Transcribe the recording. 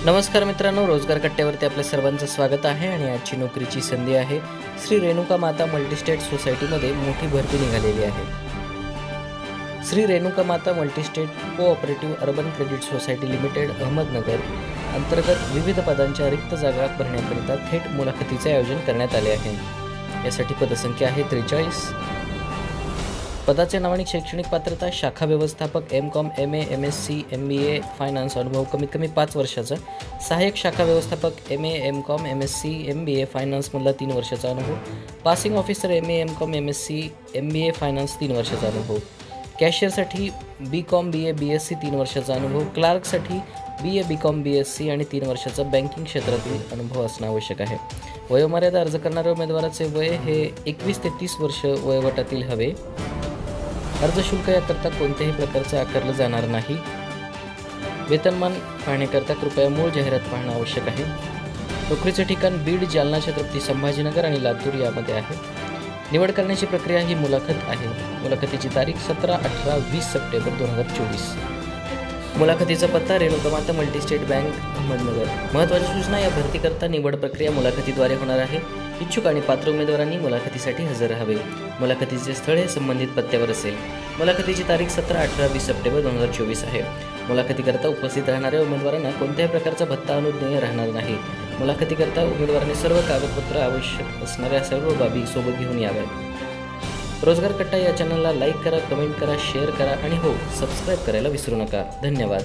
नमस्कार मित्रांनो, रोजगार कट्ट्यावरती आपल्या सर्वांचं स्वागत आहे आणि आजची नोकरीची संधी आहे. श्री रेणुका माता मल्टीस्टेट सोसायटीमध्ये मोठी भरती निघालेली आहे. श्री रेणुका माता multi-state cooperative urban credit society limited Ahmednagar अंतर्गत विविध पदांच्या रिक्त जागा भरण्याकरिता थेट मुलाखतीचे आयोजन करण्यात आले आहे. यासाठी पदसंख्या आहे 43. पदाचे नाव आणि शैक्षणिक पात्रता: शाखा व्यवस्थापक MCOM MA MSc MBA finance, अनुभव कमीत कमी 5 वर्षाचा. सहाय्यक शाखा व्यवस्थापक MA MCOM MSc MBA फायनान्समधला 3 वर्षाचा अनुभव. Passing officer MA MCOM MSc MBA finance 3 वर्षाचा अनुभव. कॅशियरसाठी BCom BA BSc 3 वर्षाचा अनुभव. क्लार्कसाठी BA BCom BSc आणि 3 वर्षाचा बँकिंग क्षेत्रातील अनुभव असणं आवश्यक आहे. वयोमर्यादा: अर्ज करणाऱ्या उमेदवाराचे वय हे 21 ते 30 वर्ष वयोगटातील हवे. अर्ज शुल्क याकरता कोणत्याही प्रकारचे आकारलं जाणार नाही. वेतनमान पाहण्याकरता कृपया मूळ जाहिरात पाहणं आवश्यक आहे. नोकरीचे ठिकाण बीड, जालना, छत्रपती संभाजीनगर आणि लातूर यामध्ये आहे. निवड करण्याची प्रक्रिया ही मुलाखत आहे. मुलाखतीची तारीख 17, 18, 20 सप्टेंबर 2024. मुलाखतीचा पत्ता: रेणुका माता मल्टीस्टेट बँक, अहमदनगर. महत्त्वाची सूचना: या भरतीकरता निवड प्रक्रिया मुलाखतीद्वारे होणार आहे. इच्छुक आणि पात्र उमेदवारांनी मुलाखतीसाठी हजर राहावे. मुलाखतीचे स्थळ हे संबंधित पत्त्यावर असेल. मुलाखतीची तारीख 17, 18, 20 सप्टेंबर 2024 आहे. मुलाखतीकरता उपस्थित राहणाऱ्या उमेदवारांना कोणत्याही प्रकारचा भत्ता अनुज्ञेय राहणार नाही. मुलाखतीकरता उमेदवारांनी सर्व कागदपत्र आवश्यक असणाऱ्या सर्व बाबी सोबत घेऊन याव्यात. रोजगार कट्टा या चॅनलला लाईक करा, कमेंट करा, शेअर करा आणि सबस्क्राईब करायला विसरू नका. धन्यवाद.